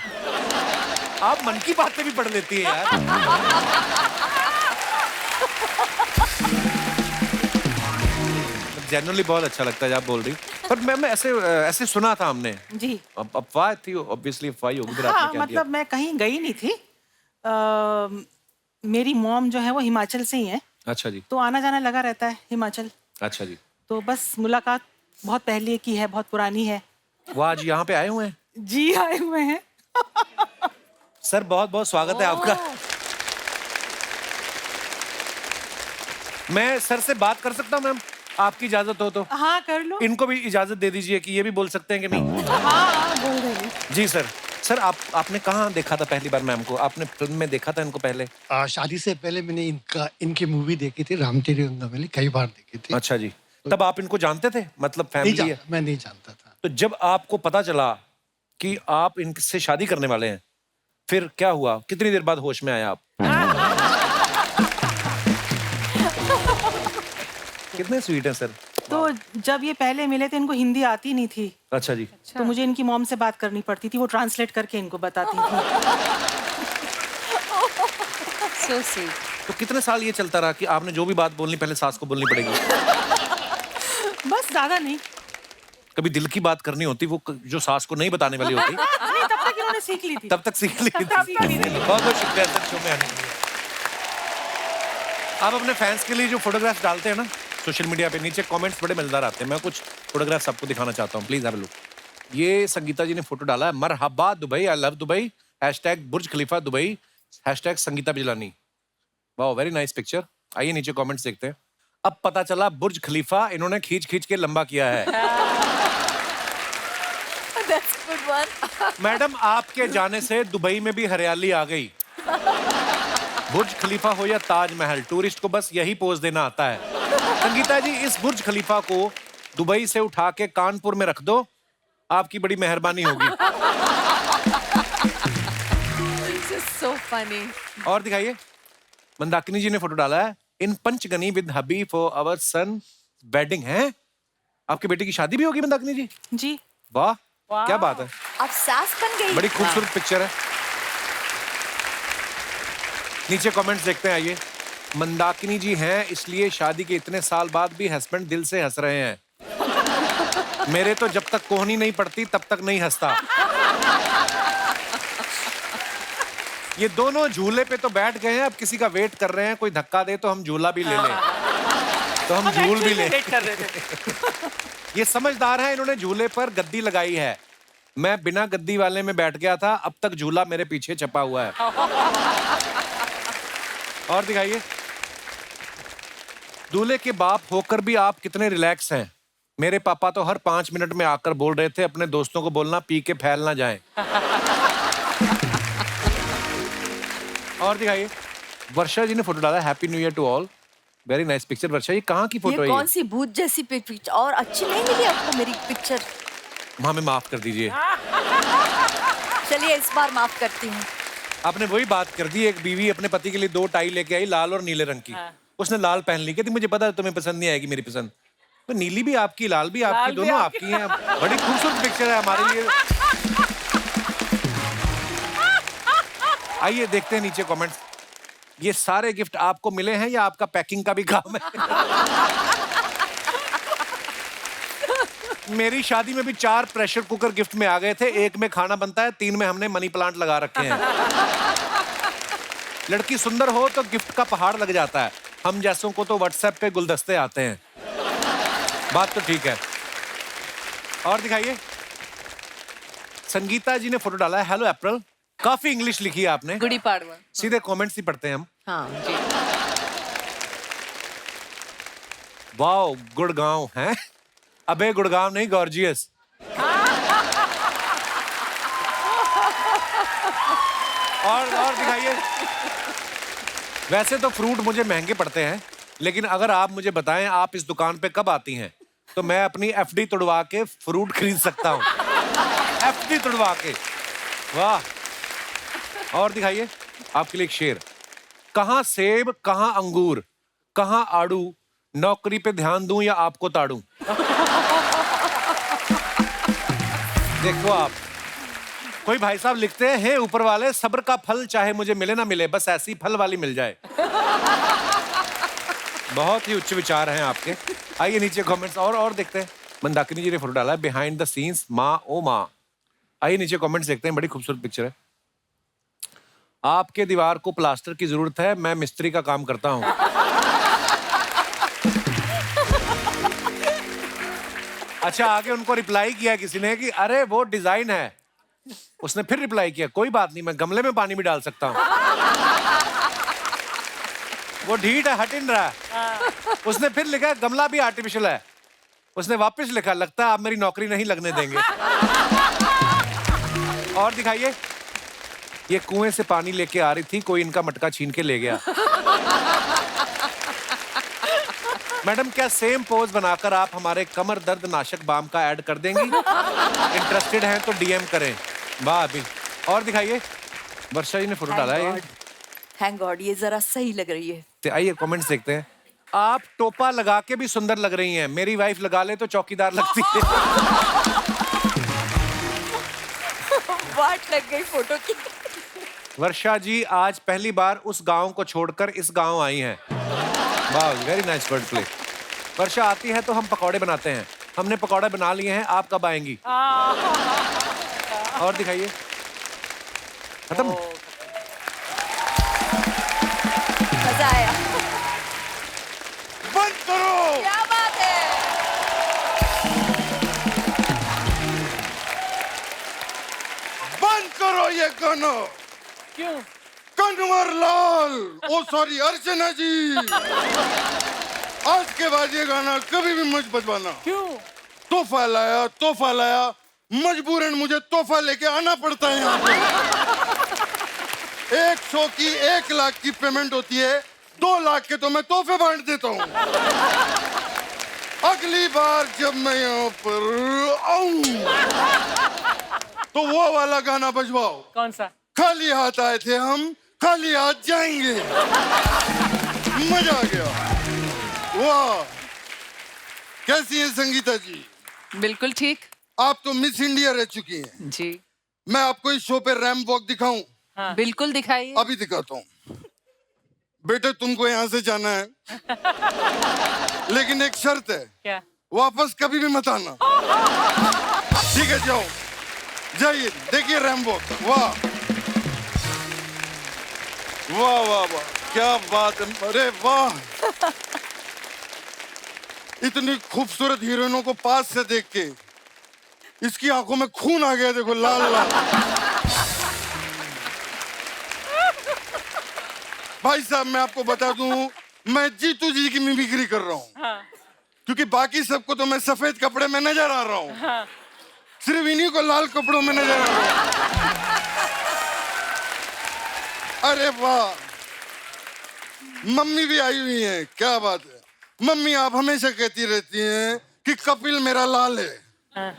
आप मन की बातें भी पढ़ लेती हैं यार। जनरली बहुत अच्छा लगता है जब आप बोल रही, पर मैम ऐसे सुना था हमने जी। अब अफवाह थी, ऑब्वियसली अफवाह ही होगी। फिर हाँ, आपने क्या मतलब मैं कहीं गई नहीं थी। मेरी मॉम जो है वो हिमाचल से ही है। अच्छा जी। तो आना जाना लगा रहता है हिमाचल। अच्छा जी। तो बस मुलाकात बहुत पहले की है, बहुत पुरानी है। वो आज यहाँ पे आए हुए हैं? जी आए हुए हैं। सर बहुत बहुत स्वागत है आपका। मैं सर से बात कर सकता हूँ मैम, आपकी इजाजत हो तो? हाँ कर लो। इनको भी इजाजत दे दीजिए कि ये भी बोल सकते हैं कि नहीं? हाँ बोल देंगे। जी सर। सर आपने कहाँ देखा था पहली बार मैम को? आपने फिल्म में देखा था इनको पहले? शादी से पहले मैंने इनकी मूवी देखी थी, राम तेरी गंगावली, कई बार देखी थी। अच्छा जी। तब आप इनको जानते थे, मतलब फैमिली है? मैं नहीं जानता था। तो जब आपको पता चला कि आप इनसे शादी करने वाले हैं, फिर क्या हुआ? कितनी देर बाद होश में आया आप? कितने स्वीट हैं सर। तो जब ये पहले मिले थे इनको हिंदी आती नहीं थी, अच्छा जी। तो मुझे इनकी मॉम से बात करनी पड़ती थी, वो ट्रांसलेट करके इनको बताती थी। So sweet. तो कितने साल ये चलता रहा कि आपने जो भी बात बोलनी पहले सास को बोलनी पड़ेगी? बस ज्यादा नहीं। कभी दिल की बात करनी होती, वो जो सास को नहीं बताने वाली होती, नहीं, तब तक इन्होंने सीख ली थी। तब तक सीख ली थी। बहुत बहुत शुक्रिया सर शो में आने के लिए। आप अपने फैंस के लिए जो फोटोग्राफ्स डालते हैं ना सोशल मीडिया पे, नीचे कमेंट्स बड़े मजेदार आते हैं। मैं कुछ फोटोग्राफ्स आपको दिखाना चाहता हूँ, प्लीज हैव अ लुक। ये संगीता जी ने फोटो डाला है, मरहबा Dubai, I love Dubai, #Burj Khalifa Dubai, #Sangeeta Bijlani. वाह, वेरी नाइस पिक्चर। आइए नीचे कमेंट्स देखते हैं। अब पता चला बुर्ज खलीफा इन्होंने खींच खींच के लंबा किया है। That's a good one. Madam आपके जाने से दुबई में भी हरियाली आ गई। बुर्ज खलीफा हो या ताजमहल, टूरिस्ट को बस यही पोज देना आता है। संगीता जी, इस बुर्ज खलीफा को दुबई से उठा के कानपुर में रख दो, आपकी बड़ी मेहरबानी होगी। This is so funny. और दिखाइए, मंदाकिनी जी ने फोटो डाला है, in Panchgani with hubby for our son wedding है। आपकी बेटी की शादी भी होगी मंदाकिनी जी? जी। वाह, क्या बात है, अब सास बन गई। बड़ी खूबसूरत पिक्चर है। नीचे कमेंट्स देखते हैं, आइए। मंदाकिनी जी हैं इसलिए शादी के इतने साल बाद भी हस्बैंड दिल से हंस रहे हैं। मेरे तो जब तक कोहनी नहीं पड़ती तब तक नहीं हंसता। ये दोनों झूले पे तो बैठ गए हैं, अब किसी का वेट कर रहे हैं, कोई धक्का दे तो हम झूला भी ले लें, तो हम झूल भी लें। वेट कर रहे थे। ये समझदार है, इन्होंने झूले पर गद्दी लगाई है। मैं बिना गद्दी वाले में बैठ गया था, अब तक झूला मेरे पीछे छपा हुआ है। और दिखाइए, दूल्हे के बाप होकर भी आप कितने रिलैक्स हैं। मेरे पापा तो हर 5 मिनट में आकर बोल रहे थे अपने दोस्तों को बोलना पी के फैल ना जाएं। और दिखाइए, वर्षा जी ने फोटो डाला, happy new year to all, very nice picture. Varsha, ये कहाँ की फोटो है? ये कौन सी भूत जैसी पिक्चर, और अच्छी नहीं मिली आपको मेरी पिक्चर? हमें माफ कर दीजिए। चलिए इस बार माफ करती हूँ। आपने वही बात कर दी, एक बीवी अपने पति के लिए 2 टाई लेके आई, लाल और नीले रंग की। उसने लाल पहन ली, कहती मुझे पता है तुम्हें पसंद नहीं आएगी मेरी पसंद। तो नीली भी आपकी, लाल भी आपकी, दोनों आपकी हैं। बड़ी खूबसूरत पिक्चर है हमारे लिए। आइए देखते हैं नीचे कमेंट्स। ये सारे गिफ्ट आपको मिले हैं या आपका पैकिंग का भी काम है? मेरी शादी में भी 4 प्रेशर कुकर गिफ्ट में आ गए थे, 1 में खाना बनता है, 3 में हमने मनी प्लांट लगा रखे हैं। लड़की सुंदर हो तो गिफ्ट का पहाड़ लग जाता है, हम जैसों को तो व्हाट्सएप पे गुलदस्ते आते हैं। बात तो ठीक है। और दिखाइए, संगीता जी ने फोटो डाला है, हेलो अप्रैल। काफी इंग्लिश लिखी है आपने। गुड़ी पाड़वा। सीधे कमेंट्स ही पढ़ते हैं हम। हाँ जी। वाओ, गुड़गांव है। अबे गुड़गांव नहीं, गॉर्जियस। और दिखाइए, वैसे तो फ्रूट मुझे महंगे पड़ते हैं, लेकिन अगर आप मुझे बताएं आप इस दुकान पे कब आती हैं, तो मैं अपनी एफडी तुड़वा के फ्रूट खरीद सकता हूँ। एफडी तुड़वा के। वाह। और दिखाइए, आपके लिए एक शेर, कहाँ सेब कहाँ अंगूर, कहाँ आड़ू, नौकरी पे ध्यान दूं या आपको ताड़ू। देखो आप, कोई भाई साहब लिखते हैं, हे ऊपर वाले सब्र का फल चाहे मुझे मिले ना मिले, बस ऐसी फल वाली मिल जाए। बहुत ही उच्च विचार हैं आपके। आइए नीचे कमेंट्स और देखते हैं। मंदाकिनी जी ने फोटो डाला है, बिहाइंड द सीन्स माँ ओ माँ। आइए नीचे कमेंट्स देखते हैं, बड़ी खूबसूरत पिक्चर है। आपके दीवार को प्लास्टर की जरूरत है, मैं मिस्त्री का काम करता हूँ। अच्छा, आगे उनको रिप्लाई किया किसी ने कि अरे वो डिजाइन है। उसने फिर रिप्लाई किया, कोई बात नहीं, मैं गमले में पानी भी डाल सकता हूँ। वो ढीठ है, हट इन रहा है। उसने फिर लिखा है गमला भी आर्टिफिशियल है। उसने वापस लिखा लगता है आप मेरी नौकरी नहीं लगने देंगे। और दिखाइए, ये कुएं से पानी लेके आ रही थी, कोई इनका मटका छीन के ले गया। मैडम क्या सेम पोज बनाकर आप हमारे कमर दर्द नाशक बाम का ऐड कर देंगी? इंटरेस्टेड हैं तो डीएम करें। वाह अभी। और दिखाइए, वर्षा जी ने फोटो डाला है। थैंक गॉड, ये जरा सही लग रही है। तो आइए कमेंट्स देखते हैं। आप टोपा लगा के भी सुंदर लग रही हैं। मेरी वाइफ लगा ले तो चौकीदार लगती है। वाट लग गई फोटो की। वर्षा जी आज पहली बार उस गांव को छोड़कर इस गांव आई हैं। वाह, वेरी नाइस वर्ड प्ले। वर्षा आती है तो हम पकौड़े बनाते हैं। हमने पकौड़े बना लिए हैं, आप कब आएंगी? और दिखाइए। खत्म। मजा आया। बंद करो। क्या बात है। बंद करो ये गाना। क्यों? कन्वर लाल, ओ सॉरी अर्चना जी, आज के बाद ये गाना कभी भी मत बजवाना। क्यों? तोहफा लाया, मजबूरन मुझे तोहफा लेके आना पड़ता है यहाँ पे। 1 शो की 1 लाख की पेमेंट होती है, 2 लाख के तो मैं तोहफे बांट देता हूँ। अगली बार जब मैं यहाँ पर आऊं तो वो वाला गाना बजवाओ। कौन सा? खाली हाथ आए थे हम, खाली हाथ जाएंगे। मजा आ गया। वाह, कैसी है संगीता जी? बिल्कुल ठीक। आप तो मिस इंडिया रह चुकी हैं। जी। मैं आपको इस शो पे रैंप वॉक दिखाऊं? हाँ। बिल्कुल दिखाइए। अभी दिखाता हूँ। बेटे तुमको यहाँ से जाना है, लेकिन एक शर्त है। क्या? वापस कभी भी मत आना। ठीक है, जाओ, जाइए, देखिए रैंप वॉक। वाह वाह वाह वाह, क्या बात है। अरे वाह, इतनी खूबसूरत हीरोइनों को पास से देख के इसकी आंखों में खून आ गया। देखो लाल लाल। भाई साहब मैं आपको बता दूं, मैं जीतू जी की मिमिक्री कर रहा हूँ। हाँ। क्योंकि बाकी सबको तो मैं सफेद कपड़े में नजर आ रहा हूँ। हाँ। सिर्फ इन्हीं को लाल कपड़ों में नजर आ रहा हूँ। अरे वाह, मम्मी भी आई हुई है। क्या बात है। मम्मी आप हमेशा कहती रहती हैं कि कपिल मेरा लाल है। हाँ।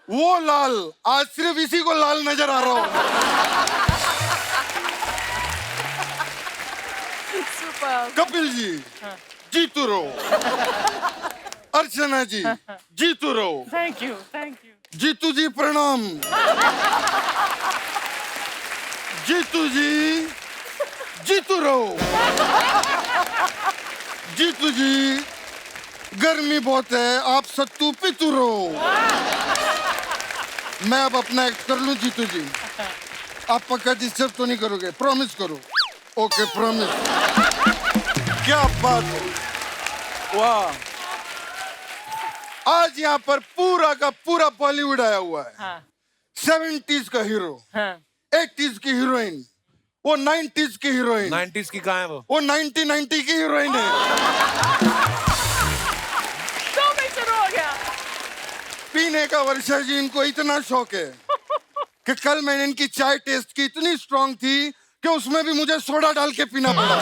वो लाल आज सिर्फ इसी को लाल नजर आ रहा हूँ। कपिल जी जीतू रहो, अर्चना जी जीतू रहो। Thank you, thank you. Jeetu ji प्रणाम। जीतू जी जीतू रहो। जीतू जी गर्मी बहुत है, आप सत्तू पीतू रहो। मैं अब अपना एक्ट कर लूं जीतू जी? आप पक्का डिस्टर्ब तो नहीं करोगे? प्रॉमिस करो। Okay promise. क्या बात है। वाह, आज यहाँ पर पूरा का पूरा बॉलीवुड आया हुआ है। हाँ। 70s का हीरो, हाँ। 80s की हीरोइन, वो 90s की हीरोइन। 90s की कहाँ है वो 1990 की हीरोइन है। तो मैं शुरू हो गया। पीने का वर्षा जी इनको इतना शौक है कि कल मैंने इनकी चाय टेस्ट की, इतनी स्ट्रांग थी कि उसमें भी मुझे सोडा डाल के पीना पड़ा।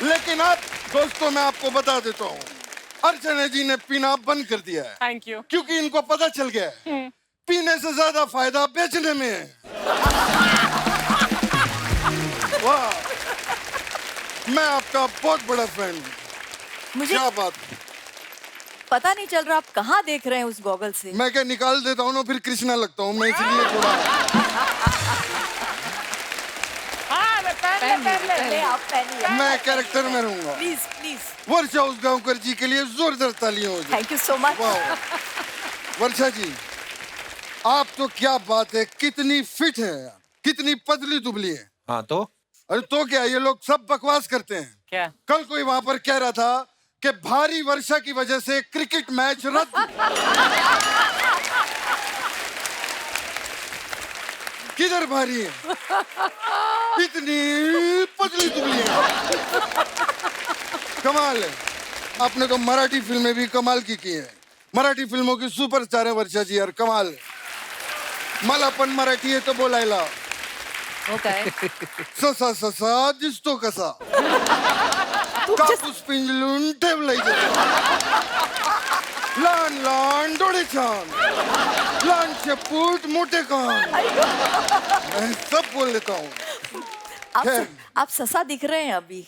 लेकिन अब दोस्तों मैं आपको बता देता हूँ, अर्चना जी ने पीना बंद कर दिया है। Thank you. क्योंकि इनको पता चल गया है पीने से ज्यादा फायदा बेचने में है। वाह, मैं आपका बहुत बड़ा फैन हूँ। मुझे क्या बात। पता नहीं चल रहा आप कहाँ देख रहे हैं उस गॉगल से। मैं क्या निकाल देता हूँ ना, फिर कृष्णा लगता हूँ मैं, इसलिए थोड़ा। हाँ, मैं पहन ले। आप पहनिए। मैं कैरेक्टर में रहूंगा। Please please. वर्षा उसगांवकर जी के लिए जोरदार तालियां हो जाए। Thank you so much. वाह, वर्षा जी आप तो क्या बात है, कितनी फिट है, कितनी पतली दुबली है। हाँ तो अरे तो क्या, ये लोग सब बकवास करते हैं। क्या? कल कोई वहां पर कह रहा था कि भारी वर्षा की वजह से क्रिकेट मैच रद्द। किधर भारी है? इतनी पतली दुबली दुबली हैं। कमाल है। आपने तो मराठी फिल्में भी कमाल की हैं। मराठी फिल्मों की सुपरस्टार है वर्षा जी यार, कमाल है। मला पण मराठी येतं बोलायला। हो काय? ससा ससा दिसतो कसा, कापूस पिंजलून ठेवलंय लहान लहान डोळे छान, लहान शेपूट मोठे कान, मैं सब बोल लेता हूँ। आप ससा दिख रहे हैं अभी।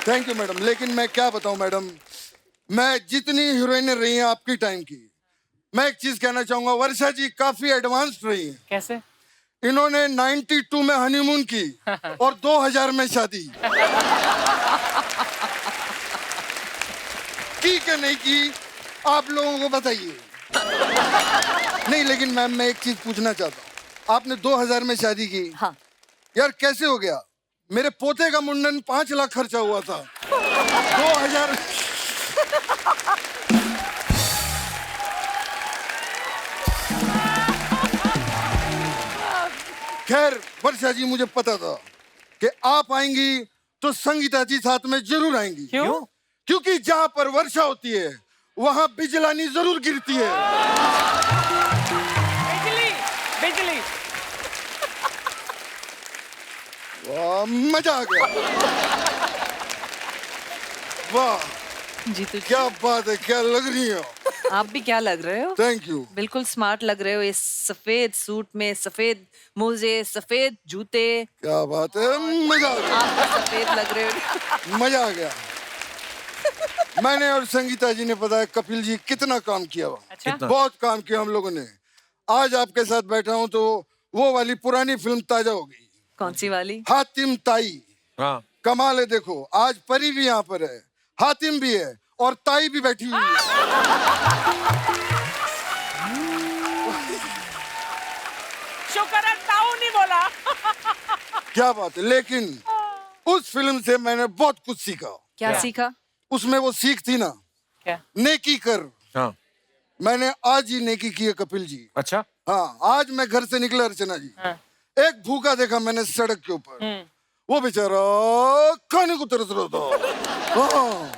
Thank you madam. लेकिन मैं क्या बताऊं मैडम, मैं जितनी हीरोइनें रही हैं आपकी टाइम की, मैं एक चीज कहना चाहूंगा, वर्षा जी काफी एडवांस्ड रही हैं। कैसे? इन्होंने 92 में हनीमून की और 2000 में शादी की क्या नहीं की, आप लोगों को बताइए। नहीं लेकिन मैम मैं एक चीज पूछना चाहता हूँ, आपने 2000 में शादी की। हाँ। यार कैसे हो गया? मेरे पोते का मुंडन 5 लाख खर्चा हुआ था, 2000। खैर वर्षा जी, मुझे पता था कि आप आएंगी तो संगीता जी साथ में जरूर आएंगी। क्यों? क्योंकि जहाँ पर वर्षा होती है वहाँ बिजलानी जरूर गिरती है। बिजली बिजली। वाह मजा आ गया। वाह जीतू जी, क्या बात है, क्या लग रही हो आप भी क्या लग रहे हो? Thank you. बिल्कुल स्मार्ट लग रहे हो इस सफेद सूट में, सफेद मोजे, सफेद जूते। क्या बात है, मजा आ गया। आप भी सफेद लग रहे हो। मजा आ गया। मैंने और संगीता जी ने बताया कपिल जी कितना काम किया हुआ। अच्छा? बहुत काम किया हम लोगों ने। आज आपके साथ बैठा हूँ तो वो वाली पुरानी फिल्म ताजा हो गई। कौन सी वाली? हातिम ताई। हाँ। कमाल है, देखो आज परी भी यहाँ पर है, हातिम भी है और ताई भी बैठी हुई है। शुक्र है ताऊ नहीं बोला। क्या बात है। लेकिन उस फिल्म से मैंने बहुत कुछ सीखा। क्या सीखा? उसमें वो सीख थी ना, क्या? नेकी कर। हाँ। मैंने आज ही नेकी की है कपिल जी। अच्छा। हाँ, आज मैं घर से निकला अर्चना जी, हाँ। एक भूखा देखा मैंने सड़क के ऊपर, वो बेचारा खाने को तरस रहा था। हाँ।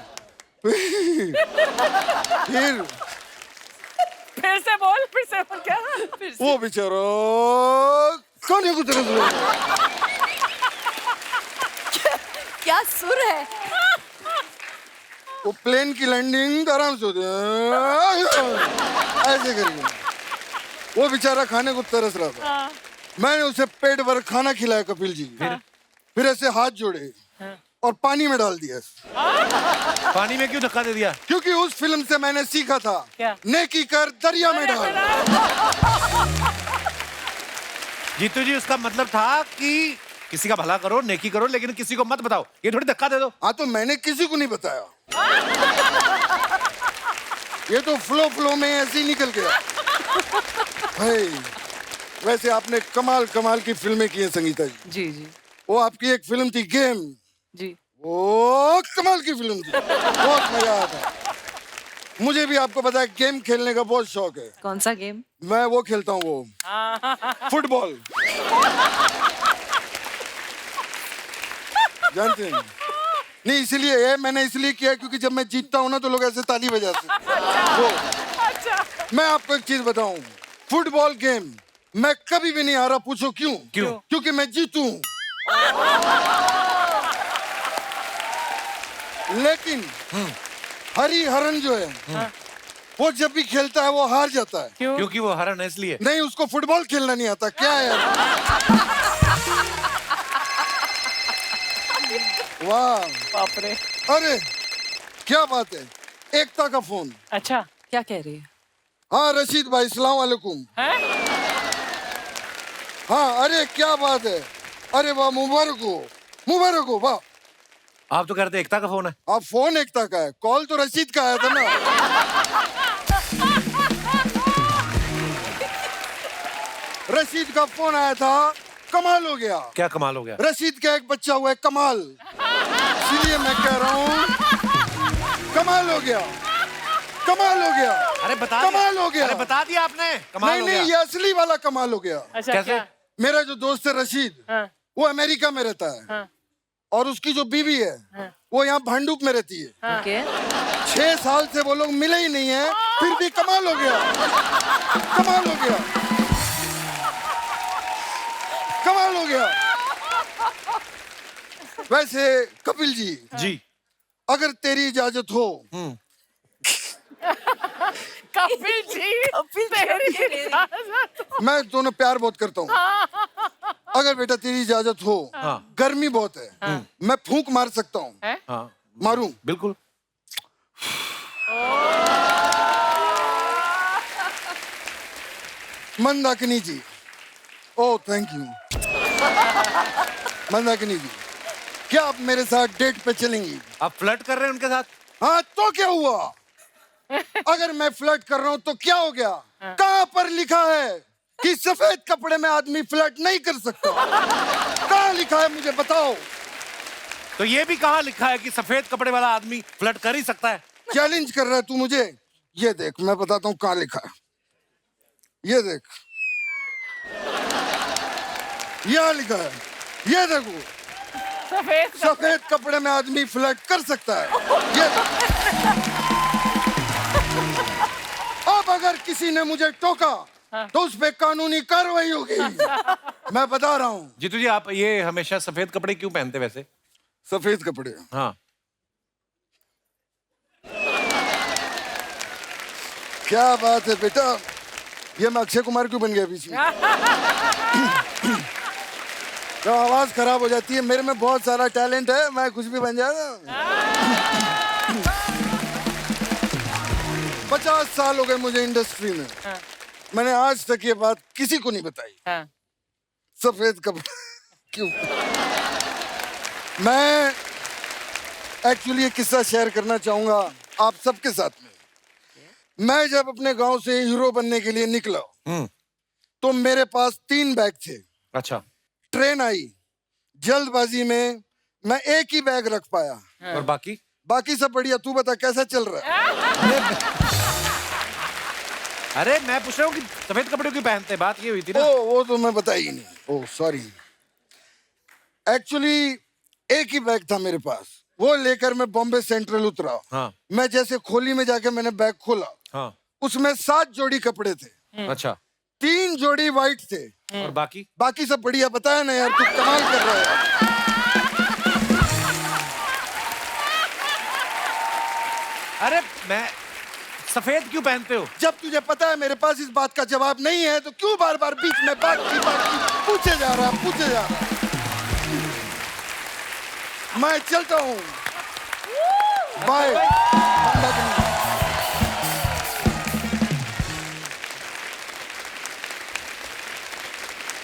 फिर से बोल क्या? वो बेचारा खाने को तरस रहा था। क्या सुर है? वो प्लेन की लैंडिंग आराम से होती है ऐसे करके। वो बेचारा खाने को तरस रहा था। मैंने उसे पेट भर खाना खिलाया कपिल जी। फिर ऐसे हाथ जोड़े और पानी में डाल दिया। पानी में क्यों धक्का दे दिया? क्योंकि उस फिल्म से मैंने सीखा था, क्या? नेकी कर दरिया में डाल। जीतू जी, उसका मतलब था कि किसी का भला करो, नेकी करो, लेकिन किसी को मत बताओ। ये थोड़ी धक्का दे दो। हाँ तो मैंने किसी को नहीं बताया। ये तो फ्लो में ऐसे ही निकल गया। भाई वैसे आपने कमाल कमाल की फिल्में की हैं संगीता जी। जी जी वो आपकी एक फिल्म थी गेम, जी। वो कमाल की फिल्म थी, बहुत मजा आया था। मुझे भी आपको पता है गेम खेलने का बहुत शौक है। कौन सा गेम? मैं वो खेलता हूँ, वो फुटबॉल। जानते हैं? नहीं इसलिए ये मैंने इसलिए किया क्योंकि जब मैं जीतता हूँ ना तो लोग ऐसे ताली बजाते हैं। वो मैं आपको एक चीज बताऊं, फुटबॉल गेम मैं कभी भी नहीं हारा। पूछो क्यों? क्यों? क्योंकि मैं जीतू हूं। लेकिन हरिहरन जो है वो जब भी खेलता है वो हार जाता है। क्यों? क्योंकि वो हरन है इसलिए। नहीं, उसको फुटबॉल खेलना नहीं आता। क्या है वाह, बाप रे। अरे क्या बात है। एकता का फोन। अच्छा, क्या कह रही है? हाँ रशीद भाई, सलाम वालेकुम। हैं? हाँ अरे क्या बात है। अरे वाह, मुबारक हो वाह। आप तो कह रहे थे एकता का फोन है। आप फोन एकता का है, कॉल तो रशीद का आया था ना। रशीद का फोन आया था, कमाल हो गया। क्या कमाल हो गया? रशीद का एक बच्चा हुआ है कमाल, इसलिए मैं कह रहा हूँ कमाल हो गया, कमाल हो गया। अरे बता कमाल हो गया। अरे बता दिया आपने। कमाल नहीं हो नहीं, गया। ये असली वाला कमाल हो गया। अच्छा कैसे? क्या? मेरा जो दोस्त है रशीद, हाँ। वो अमेरिका में रहता है। हाँ। और उसकी जो बीवी है वो यहाँ भांडुप में रहती है। ओके 6 साल से वो लोग मिले ही नहीं है, फिर भी कमाल हो गया, कमाल हो गया, कमाल हो गया। वैसे कपिल जी, अगर तेरी इजाजत हो, कपिल जी तेरी मैं दोनों प्यार बहुत करता हूँ, अगर बेटा तेरी इजाजत हो, गर्मी बहुत है, मैं फूंक मार सकता हूँ। मारूं? बिल्कुल। मंदाकिनी जी, ओह थैंक यू। मंदाकिनी जी, क्या आप मेरे साथ डेट पे चलेंगी? आप फ्लर्ट कर रहे हैं उनके साथ? हाँ तो क्या हुआ? अगर मैं फ्लर्ट कर रहा हूं तो क्या हो गया? कहां पर लिखा है कि सफेद कपड़े में आदमी फ्लर्ट नहीं कर सकता? कहां लिखा है मुझे बताओ। तो ये भी कहाँ लिखा है कि सफेद कपड़े वाला आदमी फ्लर्ट कर ही सकता है? चैलेंज कर रहा है तू मुझे? ये देख मैं बताता हूँ कहां लिखा है। ये देख, यहाँ लिखा है, ये देखो, सफेद कपड़े में आदमी फ्लर्ट कर सकता है। ये अब अगर किसी ने मुझे टोका तो उस पे कानूनी कार्रवाई होगी। मैं बता रहा हूँ। जीतू जी, आप ये हमेशा सफेद कपड़े क्यों पहनते वैसे? सफेद कपड़े? हाँ। क्या बात है बेटा, ये मैं अक्षय कुमार क्यों बन गया बीच में? तो आवाज खराब हो जाती है। मेरे में बहुत सारा टैलेंट है, मैं कुछ भी बन जाऊंगा। 50 साल हो गए मुझे इंडस्ट्री में, मैंने आज तक ये बात किसी को नहीं बताई। सफेद कपड़े क्यों? मैं एक्चुअली एक किस्सा शेयर करना चाहूंगा आप सबके साथ में। मैं जब अपने गांव से हीरो बनने के लिए निकला तो मेरे पास 3 बैग थे। अच्छा। ट्रेन आई, जल्दबाजी में मैं एक ही बैग रख पाया। और बाकी? बाकी सब बढ़िया। तू बता कैसा चल रहा है? अरे मैं पूछ रहा हूँ कि सफेद कपड़े क्यों पहनते? बात ये हुई थी ना। वो तो मैं बताई ही नहीं। Oh sorry. एक्चुअली एक ही बैग था मेरे पास, वो लेकर मैं बॉम्बे सेंट्रल उतरा। हाँ। मैं जैसे खोली में जाके मैंने बैग खोला, हाँ। उसमें 7 जोड़ी कपड़े थे। अच्छा। 3 जोड़ी व्हाइट थे। और बाकी? बाकी सब बढ़िया। बताया ना यार, तू कमाल कर रहा है। अरे मैं सफेद क्यों पहनते हो? जब तुझे पता है मेरे पास इस बात का जवाब नहीं है तो क्यों बार बार बीच में बात की पूछे जा रहा है? मैं चलता हूँ, बाय।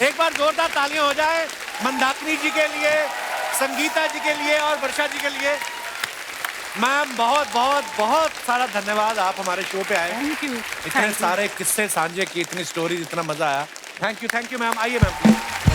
एक बार जोरदार तालियां हो जाए मंदाकिनी जी के लिए, संगीता जी के लिए और वर्षा जी के लिए। मैम बहुत बहुत बहुत सारा धन्यवाद, आप हमारे शो पे आए। Thank you. इतने सारे किस्से साझे किए, इतनी स्टोरी, इतना मजा आया। Thank you ma'am. आइए मैम।